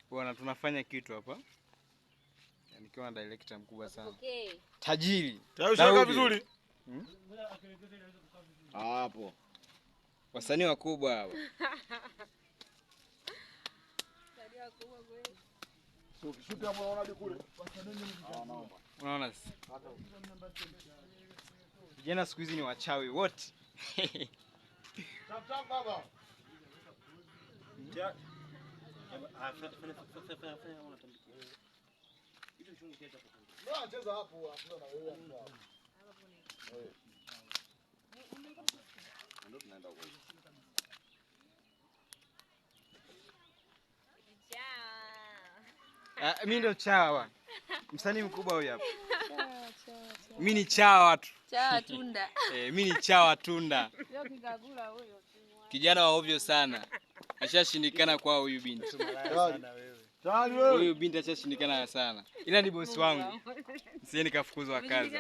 Bwana, tunafanya kitu hapa. Nikiwa na director mkubwa sana. Tajiri. Tayari vizuri. Hapo. Wasanii wakubwa hapa. Shuti hapo unaona hadi kule. Unaona sasa? Vijana siku hizi ni wachawi wote. Tap baba. Cheza hapo na wewe hapo. Ndio tunaenda huko. Mimi ndo chawa. Msanii mkubwa huyu hapa. Mimi ni chawa tu. Chawa tunda. Mimi ni chawa tunda. Leo kikagula huyo. Kijana wa ovyo sana. Ashashindikana kwa huyu binti. Huyu binti ashashindikana sana. Ila ni bosi wangu. Msije nikafukuzwa kazi.